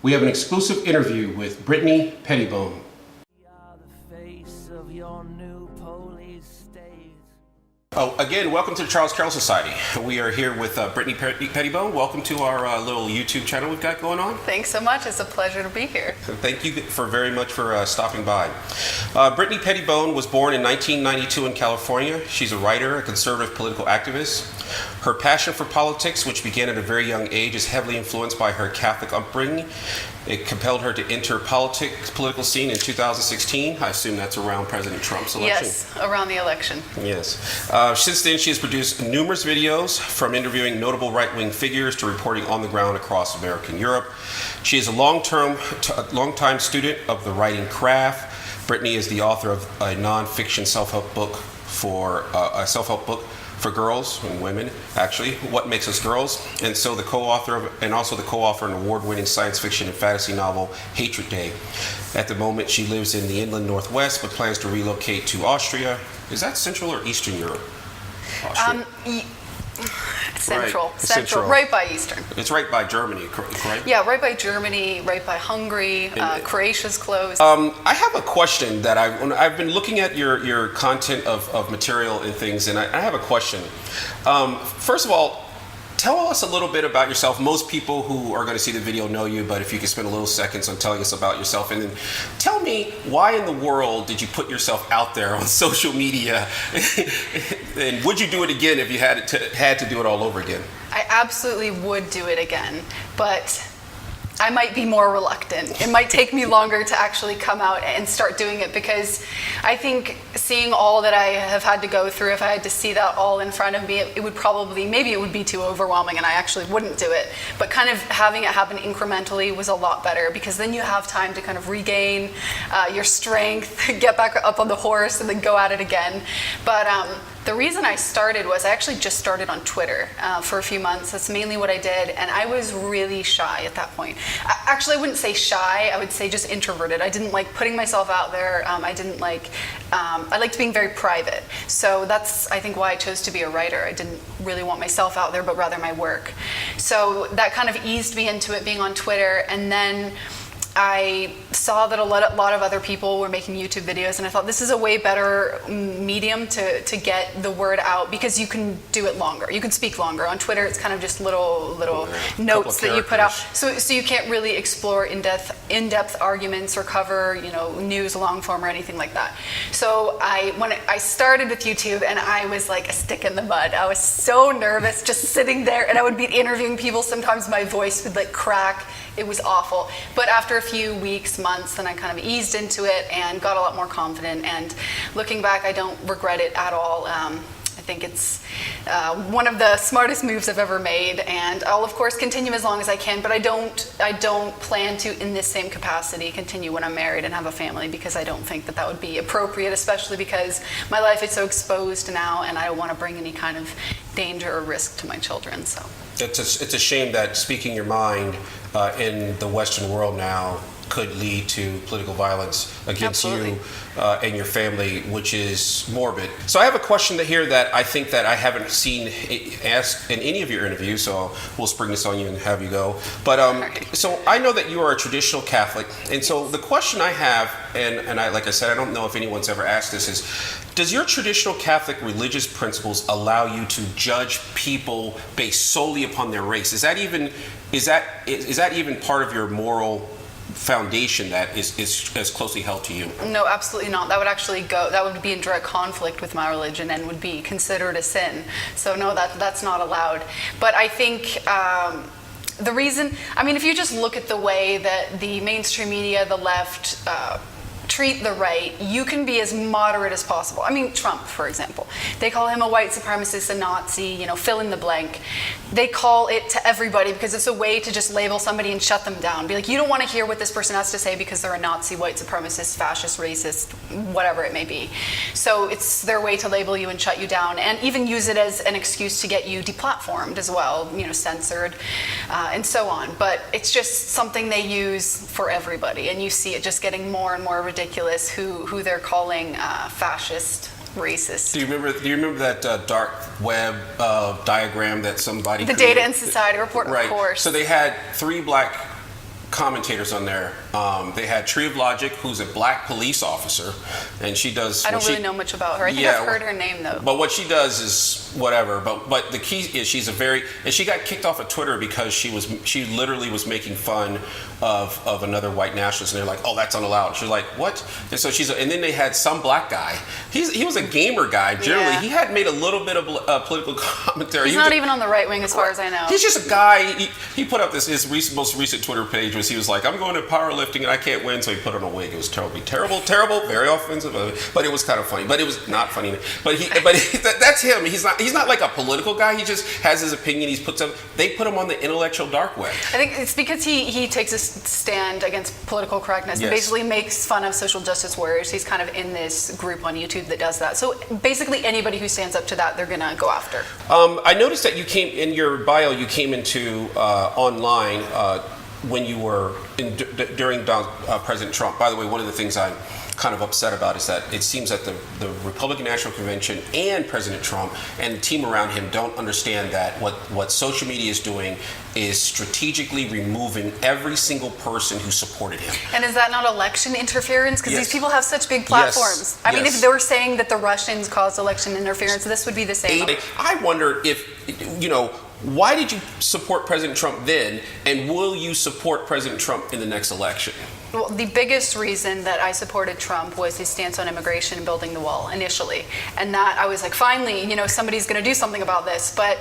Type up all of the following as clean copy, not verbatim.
we have an exclusive interview with Brittany Pettibone. Oh, again, welcome to the Charles Carroll Society. We are here with Brittany Pettibone. Welcome to our little YouTube channel we've got going on. Thanks so much. It's a pleasure to be here. Thank you very much for stopping by. Brittany Pettibone was born in 1992 in California. She's a writer, a conservative political activist. Her passion for politics, which began at a very young age, is heavily influenced by her Catholic upbringing. It compelled her to enter political scene in 2016. I assume that's around President Trump's election. Yes, around the election. Yes. Since then, she has produced numerous videos, from interviewing notable right-wing figures to reporting on the ground across America and Europe. She is a long-time student of the writing craft. Brittany is the author of a non-fiction self-help book for girls and women, actually, What Makes Us Girls, and also the co-author of an award-winning science fiction and fantasy novel, Hatred Day. At the moment, she lives in the inland Northwest, but plans to relocate to Austria. Is that Central or Eastern Europe? Austria. Central, right by Eastern. It's right by Germany, correct? Yeah, right by Germany, right by Hungary. Croatia's close. I have a question that I've been looking at your content of material and things, and I have a question. First of all, tell us a little bit about yourself. Most people who are going to see the video know you, but if you could spend a little seconds on telling us about yourself, and then tell me, why in the world did you put yourself out there on social media? And would you do it again if you had to do it all over again? I absolutely would do it again, but I might be more reluctant. It might take me longer to actually come out and start doing it, because I think seeing all that I have had to go through, if I had to see that all in front of me, it would probably, maybe it would be too overwhelming and I actually wouldn't do it. But kind of having it happen incrementally was a lot better, because then you have time to kind of regain your strength, get back up on the horse, and then go at it again. But the reason I started was I actually just started on Twitter for a few months. That's mainly what I did, and I was really shy at that point. Actually, I wouldn't say shy. I would say just introverted. I didn't like putting myself out there. I liked being very private. So that's, I think, why I chose to be a writer. I didn't really want myself out there, but rather my work. So that kind of eased me into it, being on Twitter, and then I saw that a lot of other people were making YouTube videos, and I thought this is a way better medium to get the word out, because you can do it longer. You can speak longer. On Twitter, it's kind of just little notes that you put out. So you can't really explore in-depth arguments or cover, news long form or anything like that. So when I started with YouTube, and I was like a stick in the mud. I was so nervous just sitting there, and I would be interviewing people. Sometimes my voice would crack. It was awful. But after a few weeks, months, then I kind of eased into it and got a lot more confident. And looking back, I don't regret it at all. I think it's one of the smartest moves I've ever made, and I'll of course continue as long as I can. But I don't plan to, in this same capacity, continue when I'm married and have a family, because I don't think that would be appropriate, especially because my life is so exposed now, and I don't want to bring any kind of danger or risk to my children. So it's a shame that speaking your mind in the Western world now could lead to political violence against you and your family, which is morbid. So I have a question here that I think that I haven't seen asked in any of your interviews, so we'll spring this on you and have you go. But so I know that you are a traditional Catholic, and so the question I have, and I, like I said, I don't know if anyone's ever asked this, is, does your traditional Catholic religious principles allow you to judge people based solely upon their race? Is that even part of your moral foundation that is closely held to you? No, absolutely not. That would be in direct conflict with my religion and would be considered a sin. So no, that's not allowed. But I think the reason, if you just look at the way that the mainstream media, the left, treat the right, you can be as moderate as possible. Trump, for example, they call him a white supremacist, a Nazi, fill in the blank. They call it to everybody because it's a way to just label somebody and shut them down. Be like, you don't want to hear what this person has to say because they're a Nazi, white supremacist, fascist, racist, whatever it may be. So it's their way to label you and shut you down, and even use it as an excuse to get you deplatformed as well, censored, and so on. But it's just something they use for everybody, and you see it just getting more and more ridiculous who they're calling fascist, racist. Do you remember that dark web diagram that somebody the created? Data and Society report, right. Of course. So they had 3 black commentators on there. They had Tree of Logic, who's a black police officer, and she does. I don't really know much about her. I think I've heard her name though. But what she does is whatever. But the key is and she got kicked off of Twitter because she literally was making fun of another white nationalist, and they're like, oh, that's unallowed. She's like, what? And so and then they had some black guy. He was a gamer guy. Generally, Yeah. he had made a little bit of political commentary. He's not even on the right wing, as far as I know. He's just a guy. He put up his most recent Twitter page was he was like, I'm going to powerlifting and I can't win, so he put on a wig. It was terrible, very offensive, but it was kind of funny. But it was not funny. But that's him. He's not like a political guy. He just has his opinion. They put him on the intellectual dark web. I think it's because he takes a stand against political correctness and Yes. basically makes fun of social justice warriors. He's kind of in this group on YouTube that does that. So basically anybody who stands up to that, they're gonna go after. I noticed that you came in your bio. You came into online when you were during President Trump. By the way, one of the things I'm kind of upset about is that it seems that the Republican National Convention and President Trump and the team around him don't understand that what social media is doing is strategically removing every single person who supported him. And is that not election interference? Because Yes. these people have such big platforms. Yes. I mean, Yes. if they were saying that the Russians caused election interference, this would be the same. I wonder if, why did you support President Trump then, and will you support President Trump in the next election? Well, the biggest reason that I supported Trump was his stance on immigration and building the wall initially. And that I was like, finally, somebody's going to do something about this. But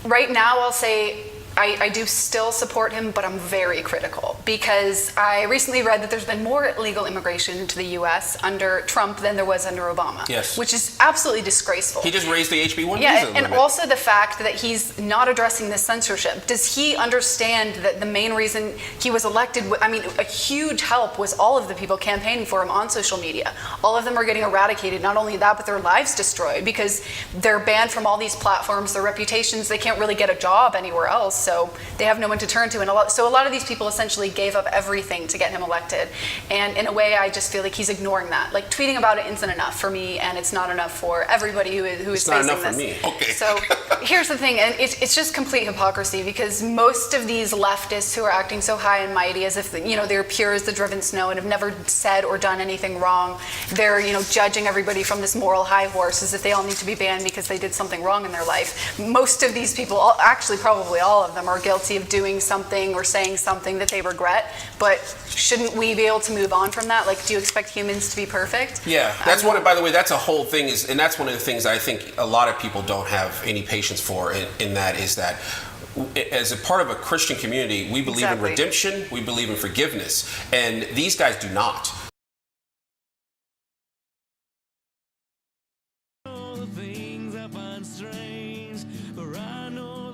right now, I'll say I do still support him, but I'm very critical because I recently read that there's been more illegal immigration into the U.S. under Trump than there was under Obama. Yes. Which is absolutely disgraceful. He just raised the HB1 Yeah, visa and limit. also the fact that he's not addressing this censorship. Does he understand that the main reason he was elected, a huge help was all of the people campaigning for him on social media. All of them are getting eradicated. Not only that, but their lives destroyed because they're banned from all these platforms, their reputations, they can't really get a job anywhere else. So they have no one to turn to. And a lot of these people essentially gave up everything to get him elected. And in a way, I just feel like he's ignoring that. Like tweeting about it isn't enough for me, and it's not enough for everybody who is facing this. It's not enough for me. Okay. So here's the thing, and it's just complete hypocrisy because most of these leftists who are acting so high and mighty as if they're pure as the driven snow and have never said or done anything wrong, they're judging everybody from this moral high horse as if they all need to be banned because they did something wrong in their life. Most of these people, actually probably all of them, are guilty of doing something or saying something that they regret. But shouldn't we be able to move on from that? Like, do you expect humans to be perfect? Yeah, that's by the way, that's a whole thing and that's one of the things I think a lot of people don't have any patience for in that is that as a part of a Christian community, we believe in redemption, we believe in forgiveness, and these guys do not. Things I find strange, for I know